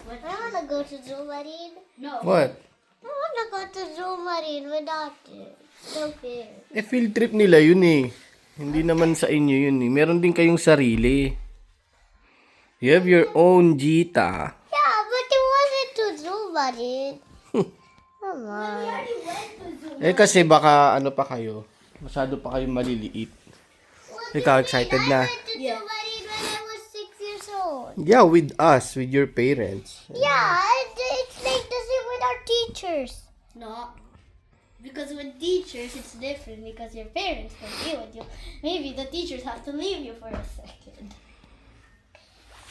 I wanna go to Zoo Marine. No. What? I wanna go to Zoo Marine without it. So fair. Field trip nila yun eh. Hindi naman sa inyo yun eh. Meron din kayong sarili. You have your own Jita. Yeah, but it wasn't to Zoo Marine. Come on. Kasi baka ano pa kayo. Masyado pa kayong maliliit. Ikaw excited na? I went to Zoo Marine when I was 6 years old. Yeah, with us, with your parents. Yeah, and it's like the same with our teachers. No. Because with teachers, it's different because your parents can be with you. Maybe the teachers have to leave you for a second.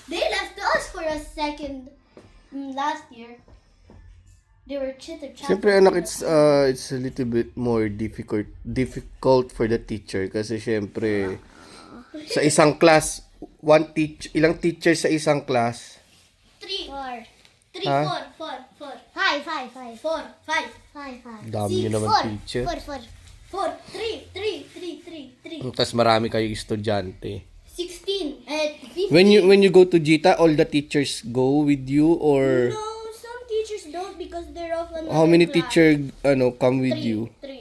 They left us for a second last year. They were chitter-chatter. Siyempre anak, it's a little bit more difficult for the teacher kasi siyempre sa isang class, ilang teacher sa isang class? 3, 4. 3, Huh? 4, 4, 4, 5, 5, 5. 4, 5, 5, 5. Dami nyo naman teacher. 4, 4. 4, 3, 3, 3, 3, 3. Tapos marami kayong estudyante. 16 and 15. When you go to Jita, all the teachers go with you or No, some teachers don't because they're off on how many class. teacher come with you? 3.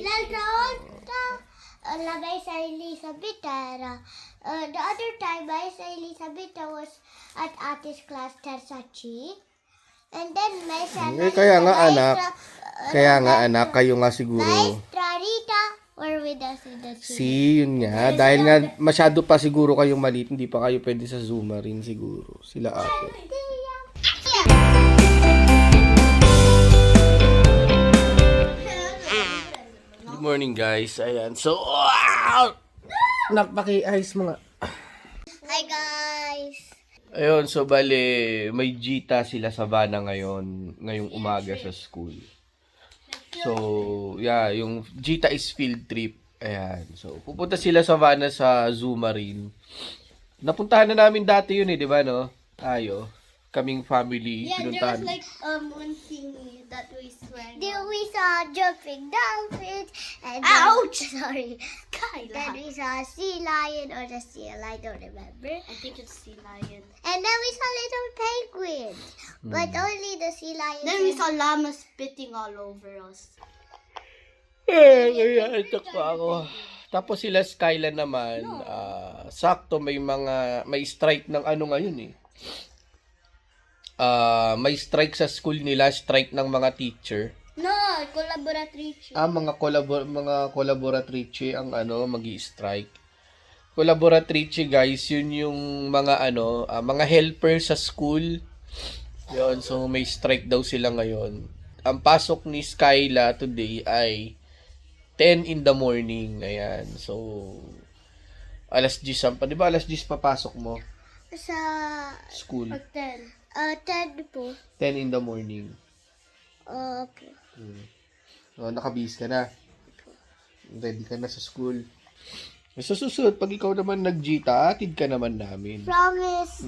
Lagay sa Elizabeth. The other time, I sa Elizabeth was at Ate's class, Tersachi. And then, may sa Kaya nga anak, kayo nga siguro. Maestra Rita were with us in the team. Yun nga. Dahil nga masyado pa siguro kayong maliit, hindi pa kayo pwede sa Zuma rin siguro. Sila ate. Good morning guys. Ayan. So, napaki-ayos mga. Hi, guys. Ayun, so bale, may Jita sila sa Bana ngayong umaga sa school. So, yeah, yung Jita is field trip. Ayan. So, pupunta sila sa Bana sa Zoo Marine. Napuntahan na namin dati yun eh, di ba no? Tayo. Kaming family. Yeah, there pinuntahan. was like one thing that we swam. Then we saw jumping dolphins. And Ouch! Sorry. Kyla. Then we saw a sea lion or the seal. I don't remember. I think it's sea lion. And then we saw little penguins. But only the sea lion. Then we saw llama spitting all over us. Kaya ito pa ako. Tapos sila Skyla naman, sakto may strike ng ano ngayon eh. May strike sa school nila, strike ng mga teacher. No, collaboratrice. Mga collaboratrice ang magi-strike. Collaboratrice guys, yun yung mga mga helper sa school. Yun, so may strike daw sila ngayon. Ang pasok ni Skyla today ay 10 in the morning. Ayan, so alas 10 pa, di ba alas 10 papasok mo? Sa School. 10. 10 po. 10 in the morning. Okay. So, nakabihis ka na. Ready ka na sa school. So, susunod, pag ikaw naman nag-Jita, atid ka naman namin. Promise.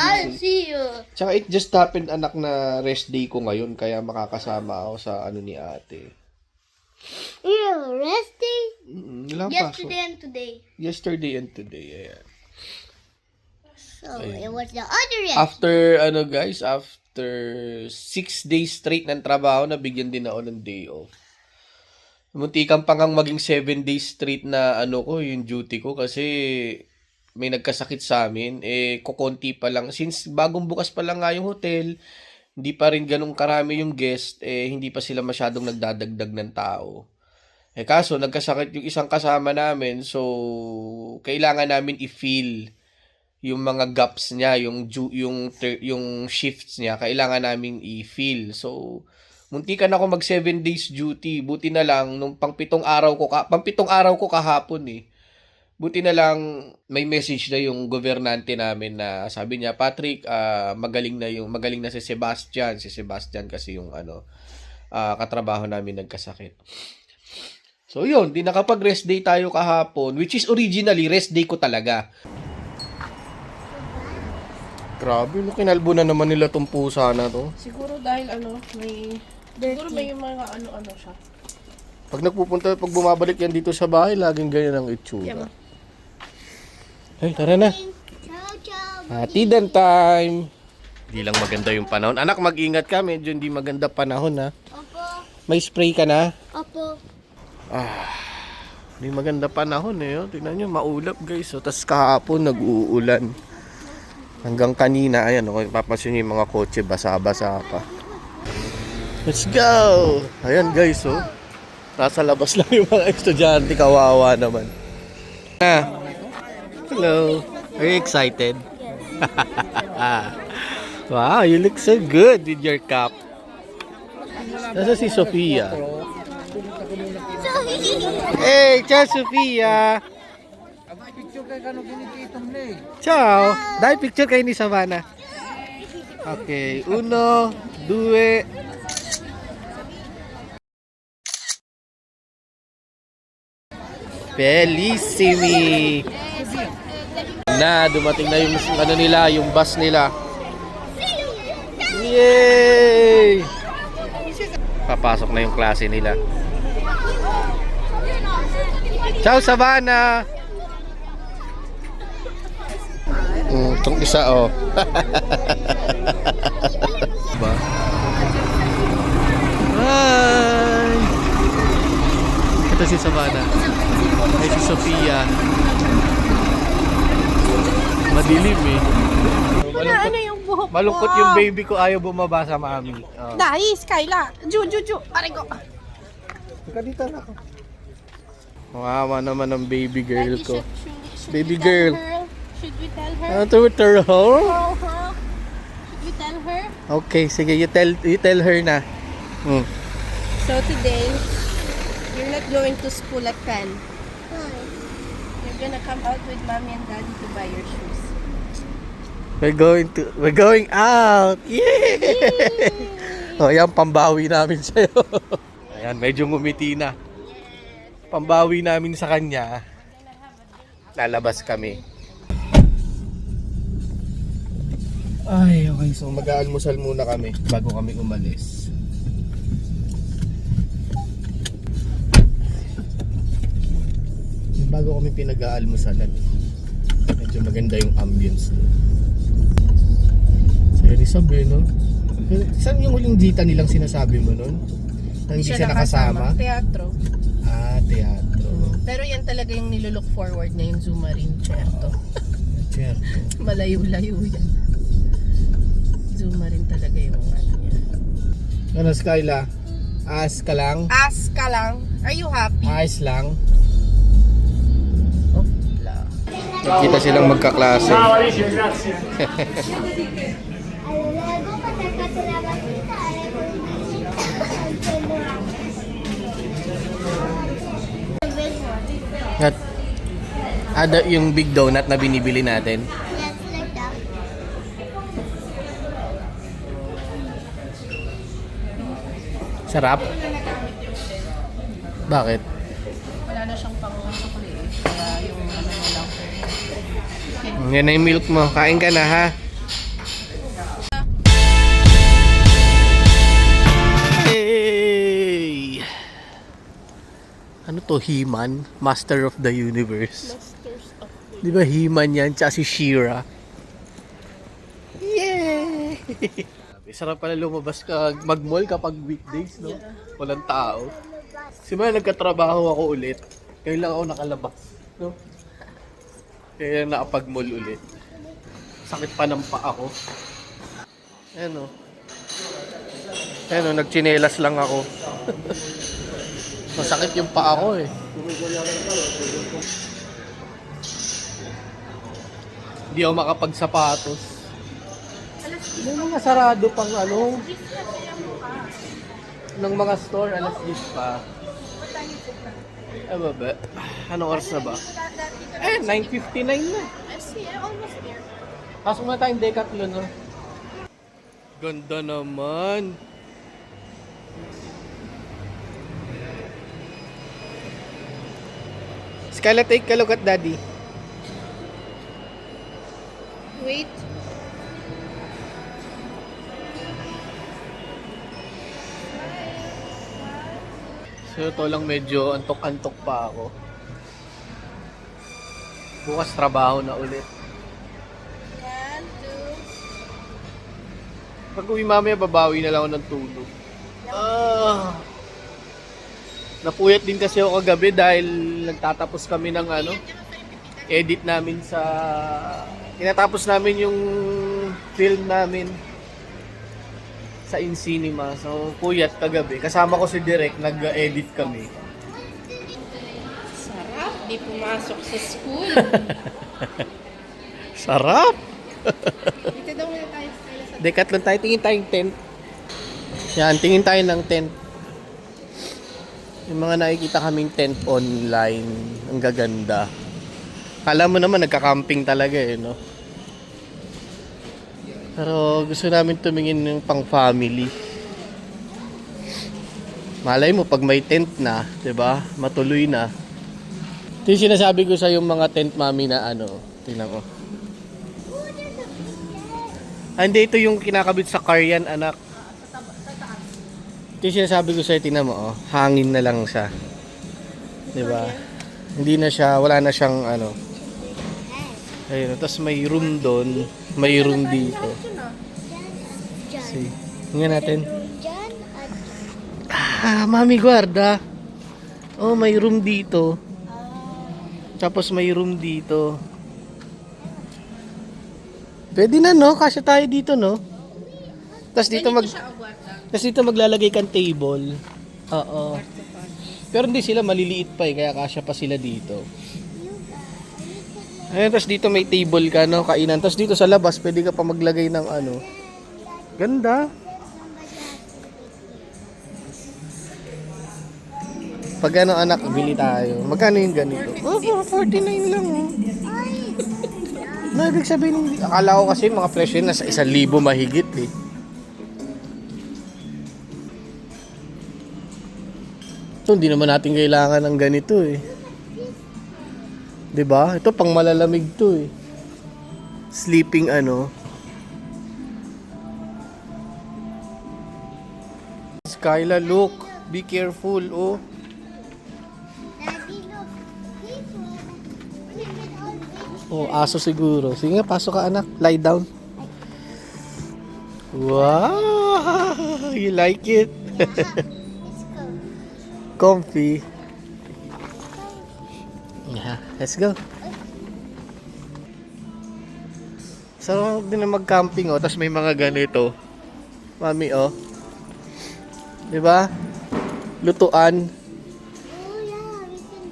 I'll see you. Tsaka it just happened, anak, na rest day ko ngayon, kaya makakasama ako sa ni ate. You're resting? Ilang Yesterday pasok? and today. Yesterday and today, ayan. So, it was the other rest. After 6 days straight ng trabaho, nabigyan din ako ng day off. Muntikan pa ngang maging 7 days straight na yung duty ko kasi may nagkasakit sa amin. Kukonti pa lang. Since bagong bukas pa lang nga yung hotel, hindi pa rin ganun karami yung guest, hindi pa sila masyadong nagdadagdag ng tao. Kaso, nagkasakit yung isang kasama namin, so kailangan namin i-fill yung mga gaps niya, yung shifts niya, kailangan naming i-fill. So, muntikan ako mag 7 days duty. Buti na lang, nung pang 7 araw ko kahapon eh. Buti na lang, may message na yung gobernante namin na sabi niya, Patrick, magaling na si Sebastian. Si Sebastian kasi yung katrabaho namin nagkasakit. So, yun, di nakapag-rest day tayo kahapon, which is originally, rest day ko talaga. Grabe, kinalbo na naman nila tong pusa na to. Siguro dahil siguro may mga siya. Pag bumabalik yan dito sa bahay, laging ganyan ang itsura. Hey, tara na. Ciao, ciao. Hatidan time. Hindi lang maganda yung panahon. Anak, mag-ingat ka. Medyo hindi maganda panahon, ha. Opo. May spray ka na? Opo. Hindi maganda panahon, eh. Oh. Tingnan nyo, maulap, guys. Oh. Tapos kahapon, nag-uulan. Hanggang kanina, ayan, oh, papasin nyo yung mga kotse, basa-basa pa. Let's go! Ayan, guys, oh. Nasa labas lang yung mga estudyante. Kawawa naman. Hello. Are you excited? Wow, you look so good with your cap. Nasa si Sofia? Hey, ciao Sofia! Ciao! Dahil picture kayo ni Savannah. Okay, 1, 2. Bellissimi! Na, dumating na yung ano nila, yung bus nila. Yay! Papasok na yung klase nila. Ciao, Savannah! Itong isa, oh. Diba? Hi! Ito si Savannah. Ay, si Sofia. Madilim, eh. Ano yung buhok ko? Malungkot yung baby ko, ayaw bumaba sa mami. Oh. Dahil, Skyla. Ju. Pare ko. Teka, dito na ako. Mawawa naman ang baby girl ko. Baby girl. Should we tell her? Ano to tell her? Oh, huh? Should we tell her? Okay, sige, you tell her na. So today, you're not going to school at 10. You're gonna come out with mommy and daddy to buy your shoes. We're going out. Yeah! Oh, yan, pambawi namin sa'yo. Ayan, medyo ngumiti na. Pambawi namin sa kanya. Lalabas kami. Ay, okay. So, mag-aalmusal muna kami bago kami umalis. Bago kami pinag-aalmusalan. Medyo maganda yung ambience doon. Sorry, sabi, no? Saan yung huling dita nilang sinasabi mo nun? Na hindi siya nakasama? Teatro. Ah, teatro. Pero yan talaga yung nilulook forward niya, yung Zumarin Certo. Certo. Malayo-layo yan. Zumarin talaga yung ano niya. Ano, Skyla? As ka lang? Ask ka lang. Are you happy? Ayos lang? Opla. Nagkita silang magkaklase. At ada yung big donut na binibili natin. Yes, like that. Sarap? Bakit? Wala na siyang pang-chocolate. Kaya yung ano na lang. Yan na yung milk mo. Kain ka na, ha? Hey! Ano to? He-Man? Master of the Universe. Di ba He-Man yan? Tsaka si She-Ra. Yay! Sarap pala lumabas ka, mag-mall kapag weekdays, no? Walang tao. Simula nagkatrabaho ako ulit. Kaya lang ako nakalabas, no? Kaya nakapag-mall ulit. Sakit pa ng paa ko. Ayan, o. Ayan, o, nagchinelas lang ako. Masakit yung paa ko, eh. Hindi ako makapagsapatos. May mga sarado pang ano ng mga store, alas 10 pa. Ba ba? Anong oras na ba? 9:59 na. Almost there. Pasok na tayong Decathlon, no? Ganda naman. Skyla, take a look at daddy. Wait. So ito lang medyo antok-antok pa ako. Bukas trabaho na ulit. 1, 2. Pag uwi mamaya, babawi na lang ako ng tulog. Napuyat din kasi ako kagabi dahil nagtatapos kami ng edit namin sa... Tinatapos namin yung film namin sa InCinema. So, puyat kagabi. Kasama ko si Direk, nag-edit kami. Sarap, di pumasok sa school. Sarap! Dito daw muna tayo sa Decathlon tayo, tingin tayong tent. Yan, tingin tayo ng tent. Yung mga nakikita kaming tent online, ang gaganda. Kala mo naman nagka-camping talaga no? Pero gusto namin tumingin ng pang family. Malay mo pag may tent na, 'di ba? Matuloy na. Ito yung sinasabi ko sa yung mga tent mami na tingnan ko. Hindi, ito yung kinakabit sa car yan, anak. Ito yung sinasabi ko sa'yo, tingnan mo, hangin na lang siya. Diba? Hindi na siya, wala na siyang ayun, tapos may room doon, may room dito. See, tingnan natin. Diyan at Mami, guarda. Oh, may room dito. Tapos may room dito. Pwede na, no? Kasya tayo dito, no? Tapos dito Tapos dito maglalagay kang table. Oo. Pero hindi sila maliliit pa kaya kasya pa sila dito. Ayun, tapos dito may table ka, no? Kainan. Tapos dito sa labas, pwede ka pa maglagay ng Ganda. Pag anak, bili tayo. Magkano yung ganito? 49 lang, oh. No, ibig sabihin, akala ko kasi mga presyo nasa 1,000 mahigit, So, hindi naman natin kailangan ng ganito, 'Di ba? Ito pang malalamig to, Sleeping Skyla, look. Be careful, oh. Daddy, look. This one. Look at all this. Oh, aso siguro. Sige nga, pasok ka, anak. Lie down. Wow! You like it? Let's go. Comfy. Yeah, let's go. Sarap din na mag-camping, Tapos may mga ganito. Mami, 'Di ba? Lutuan. Oh yeah, we can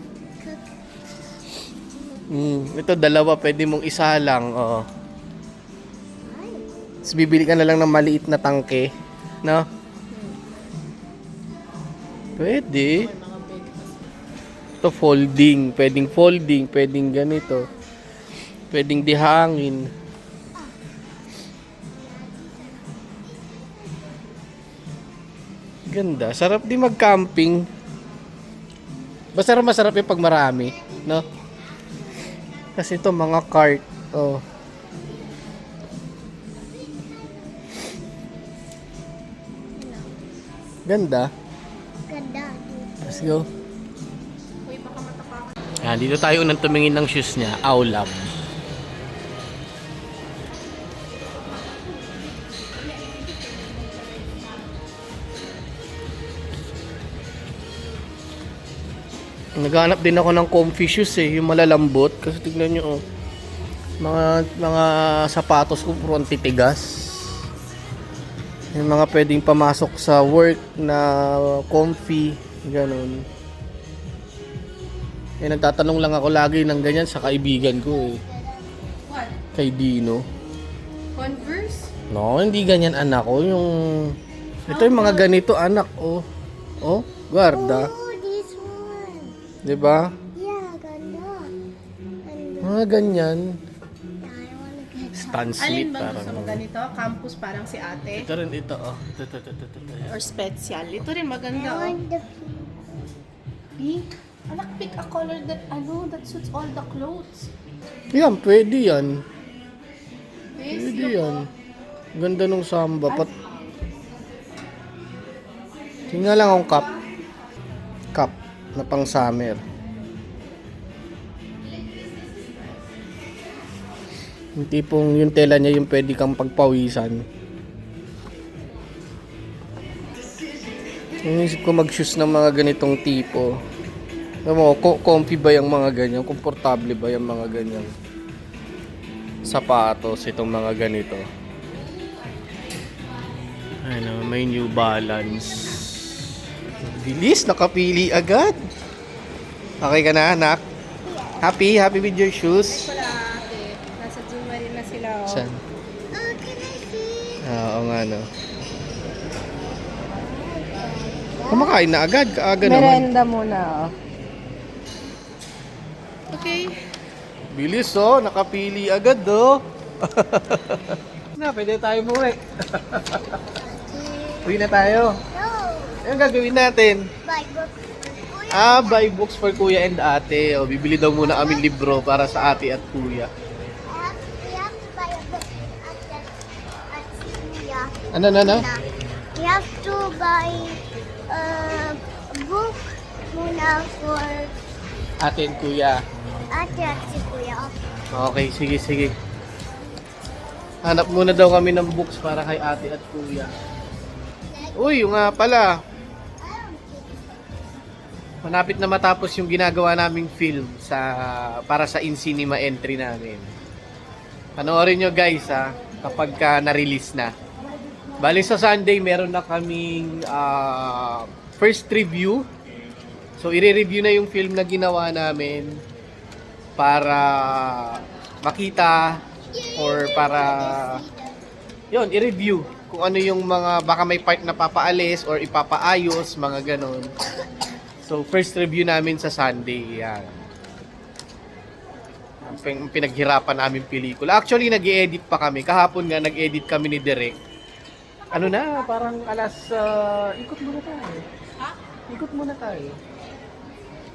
cook. Ito dalawa, pwede mong isa lang, Tapos bibili ka na lang ng maliit na tangke, no? Pwede. Ito folding, pwedeng ganito. Pwedeng dihangin. Ganda, sarap din mag-camping. Basta masarap yung pag marami, no? Kasi ito mga cart, Ganda. Ganda, dude. Let's go. Dito tayo unang tumingin ng shoes niya, Aulab. Naghanap din ako ng comfy shoes yung malalambot kasi tignan niyo mga sapatos ko puro titigas. Yung mga pwedeng pamasok sa work na comfy, ganun. Nagtatanong lang ako lagi ng ganyan sa kaibigan ko What? Kay Dino. Converse? No, hindi ganyan anak ko. Ito yung mga ganito anak, Oh, guarda. Oh, this one. 'Di ba? Yeah, ganda. And Mga ganyan. I wanna get Stan Alin Smith ba parang. gusto mo ganito? Campus parang si ate? Ito rin ito, Ito. Or special? Ito rin I maganda, want the Pink? Anak, pick a color that suits all the clothes. Yan, pwede yan. This, Pwede yan. Ganda nung samba. Tingnan lang akong cup. Cup na pang summer. Yung tipong yung tela niya yung pwede kang pagpawisan. Inisip ko mag-shoes ng mga ganitong tipo. Alam mo, comfy ba yung mga ganyan? Komportable ba yung mga ganyan? Sapatos, itong mga ganito. Ano, may New Balance. Bilis, nakapili agad. Okay ka na, anak? Happy? Happy with your shoes? Wala ate. Nasa Zuma rin na sila. Oh. Saan? Oh, can I see? Oo nga, no. Kumakain na agad. Kaaga naman. Merenda muna. Oh. Okay. Bilis, oh. Nakapili agad, oh. Na, pwede tayo muwi. Uwi na tayo. No. Anong gagawin natin? Buy books for Kuya. Buy books for kuya and ate. O, bibili daw muna kami libro para sa ate at kuya. We have to buy a book at Kuya. Ano? We have to buy a book muna for Ate and kuya. ate at si Kuya. Okay, sige. Hanap muna daw kami ng books para kay ate at kuya. Uy, yung nga pala. Malapit na matapos yung ginagawa naming film para sa in-cinema entry namin. Panoorin nyo guys kapag na-release na. Bali sa Sunday meron na kaming first review. So i-review na yung film na ginawa namin para makita or para yun, i-review kung ano yung mga baka may part na papaalis or ipapaayos, mga ganon. So, first review namin sa Sunday. Yan. Ang pinaghirapan namin pelikula. Actually, nag-edit pa kami. Kahapon nga, nag-edit kami ni Derek. Ano na, parang ikot muna tayo. Ikot muna tayo.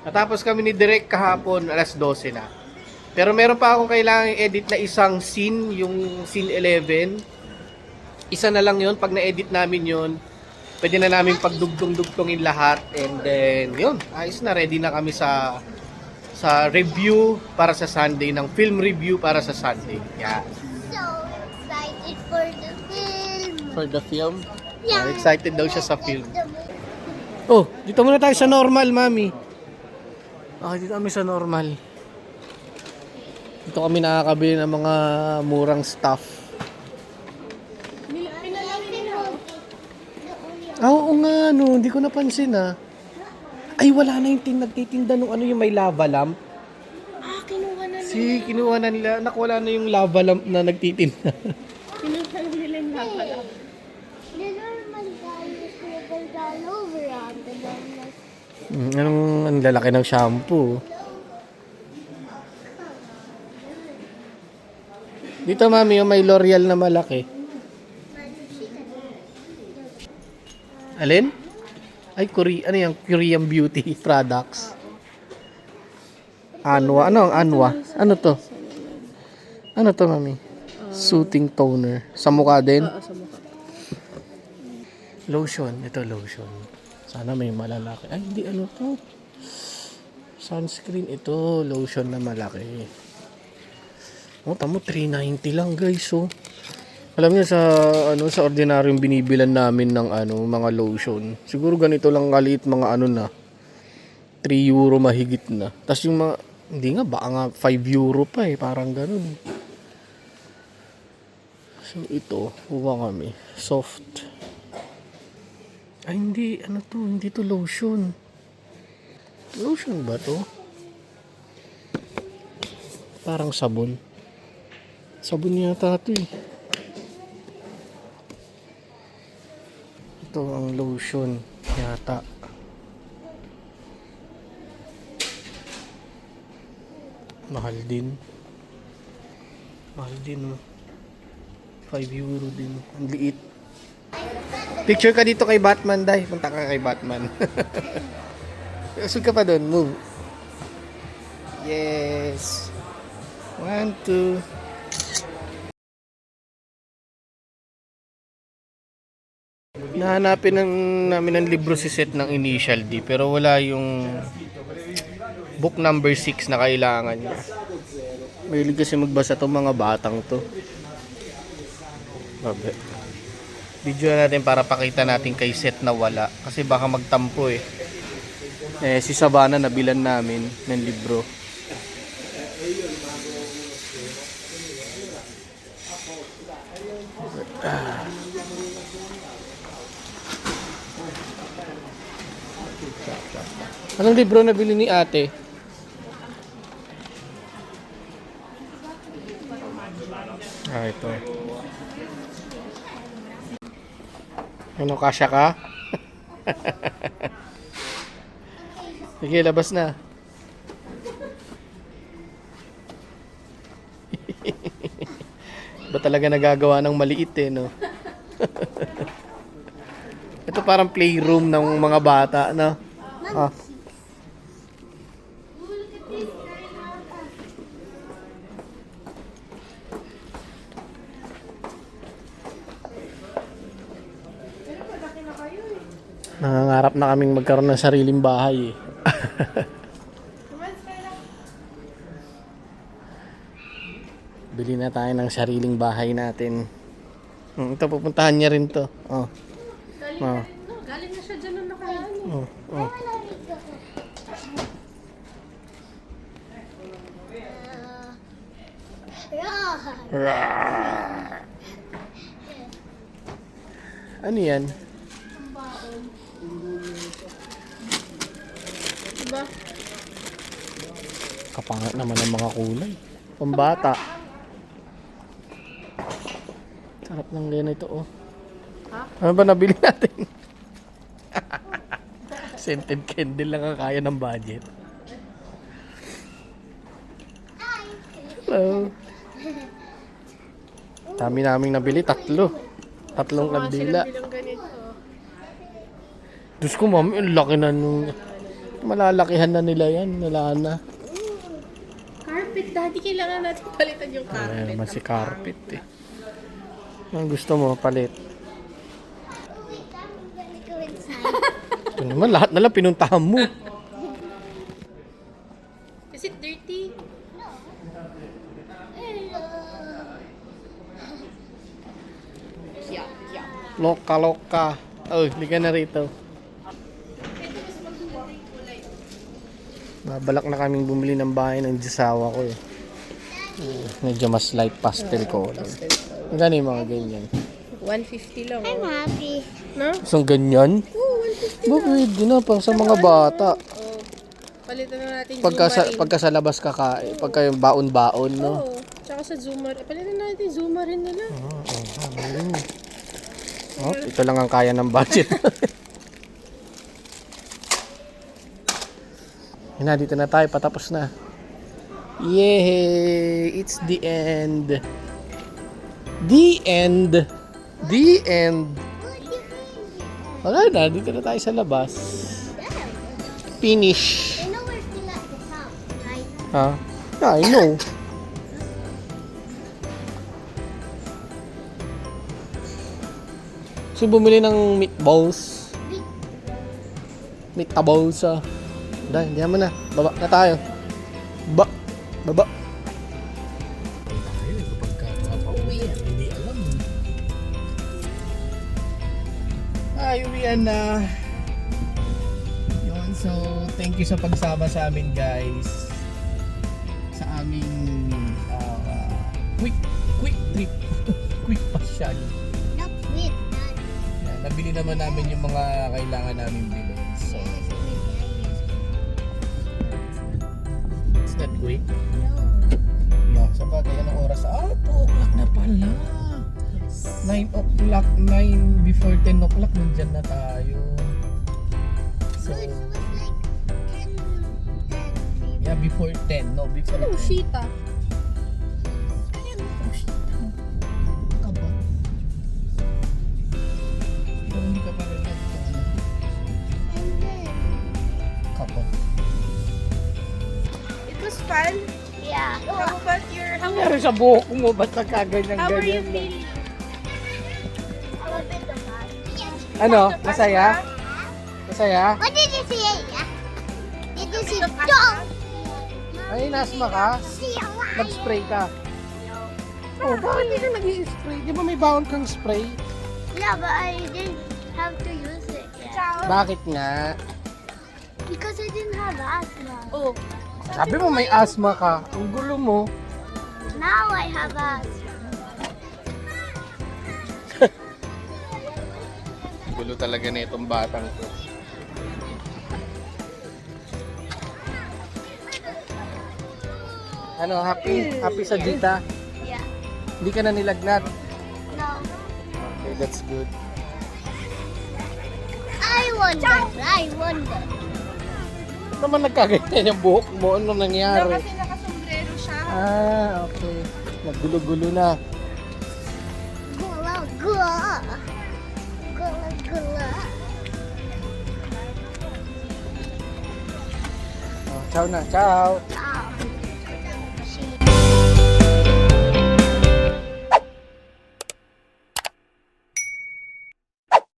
Natapos kami ni Derek kahapon, 12 na. Pero meron pa akong kailangan edit na isang scene, yung scene 11. Isa na lang yun. Pag na-edit namin yun, pwede na namin pagdugtong-dugtongin lahat. And then, yun. Ayos na. Ready na kami sa review para sa Sunday. Ng film review para sa Sunday. Yeah. So excited for the film. For the film? Yeah. Excited daw siya sa film. Oh, dito muna tayo sa normal, mami. Dito kami sa normal. Dito kami nakakabili ng mga murang stuff. Oo nga, no. Hindi ko napansin, Ay, wala na yung nagtitinda nung yung may lava lamp. Kinuha na Kinuha na nila. Wala na yung lava lamp na nagtitinda. Kinuha na nila yung napala. The normal guy is scribbled all over on the normal. Ang lalaki ng shampoo. Dito, mami, yung may L'Oreal na malaki. Alin? Ay, ano yung Korean beauty products? Anwa. Ano ang Anwa? Ano to? Ano to, mami? Soothing toner. Sa mukha din? Sa mukha. Lotion. Ito, lotion. Sana may malalaki. Ay, hindi. Ano to? Sunscreen. Ito, lotion na malaki. Tamo, 390 lang, guys, Alam niyo sa ordinaryong binibilan namin ng mga lotion. Siguro ganito lang kaliit mga na. 3 euro mahigit na. Tapos yung mga hindi nga baka nga 5 euro pa parang ganoon. So ito, kuha kami. Soft. Ay hindi, hindi to lotion. Lotion ba to? Parang sabon. Sabon yata ito Ito ang lotion yata. Mahal din. 5 euro din. Ang liit. Picture ka dito kay Batman, Day. Punta ka kay Batman. Usog ka pa doon. Move. Yes. 1, 2. Nahanapin namin ng libro si Seth ng Initial D pero wala yung book number 6 na kailangan niya. Mahilig kasi magbasa tong mga batang to. Babe. Video natin para pakita natin kay Seth na wala. Kasi baka magtampo eh. Si Sabana nabilan namin ng libro. Anong libro nabili ni ate? Ito. Ano, kasya ka? Sige, labas na. Ba talaga nagagawa ng maliit eh, no? Ito parang playroom ng mga bata, no? Ah. Nangangarap na kaming magkaroon ng sariling bahay eh. Bili na tayo ng sariling bahay natin. Ito, pupuntahan niya rin to. Oh. Oh. Galing na siya dyan nung nakaraan. Oh. Oh. Ano yan? Diba? Kapangat naman ang mga kulay. Pambata. Sarap ng ganito, oh. Ha? Ano ba nabili natin? Scented candle lang ang kaya ng budget. Hello. Dami naming nabili, tatlo. Tatlong kandila. Bilang ganito. Diyos ko, mami, ang laki na nung... Malalakihan na nila yan. Wala na. Carpet, daddy. Kailangan natin palitan yung carpet. Ayan naman si carpet eh. Ang gusto mo, palit. Wait, I'm gonna go inside. Ito naman, lahat na lang pinuntahan mo. Is it dirty? Yeah, yeah. Loka-loka. Oh, hindi ka na rito. Nabalak na kaming bumili ng bahay ng jasawa ko eh. Medyo mas light pastel color. Magkano yung mga ganyan? 150 lang. I'm happy. No? Isang ganyan? Oo, 150 Ba, pwede na, pang sa mga bata. Oh. Palitan na natin Pagka sa labas kakain, pagka yung baon-baon, no? Oo. Tsaka sa Zoomer. Palitan na natin Zoomer rin nila. Oh, ito lang ang kaya ng budget. Hina, dito na tayo, patapos na. Yay! It's the end. The end. The end. Wala na, dito na tayo sa labas. Finish. You know we're still at the top, right? Ha? Yeah, I know. So, bumili ng meatballs. Meatballs, ah. Dahil, diyan mo na. Baba na tayo. Baba. Hindi alam. Ay, uwian na. Yun, so, thank you sa pagsama sa amin, guys. Sa aming quick trip. Quick pasyal. Not with that. Yan, nabili naman namin yung mga kailangan namin bilhin. So, it's not quick. Yeah, sa bagay, anong oras? 2 o'clock na pala. 9 o'clock, 9 before 10 o'clock, nandyan na tayo. So, So it was like 10 yeah, before 10. No, before Ano, 10. Shita? Ayan, oh, shit. Kaba. Ikaw hindi ka pa rin and then kaba. It was fun. yeah. How about your... How Pero sa buhok mo, ba't nagkaganyan-ganyan? are you feeling? A bit of fun. Yes. Ano? Masaya? Masaya? What did you see? Did you see dog? Ay, nasma ka? See a lion? Nag-spray ka? Oh, bakit hindi ka nag-i-spray? Di ba may bawang kang spray? Yeah, but I didn't have to use it yet. Bakit nga? Because I didn't have asthma. Oh, Sabi mo may asthma ka. Ang gulo mo. Now I have asthma. Gulo talaga na itong batang to. Ano, happy? Happy sa Dita? Yeah. Hindi ka na nilagnat? No. Okay, that's good. I wonder. Ano naman nagkaganyan yung buhok mo? Ano nangyari? kasi nakasombrero siya. Ah, okay. Naggulo-gulo na. Gula, gula. Gula, gula. Oh, ciao na, ciao. Ciao.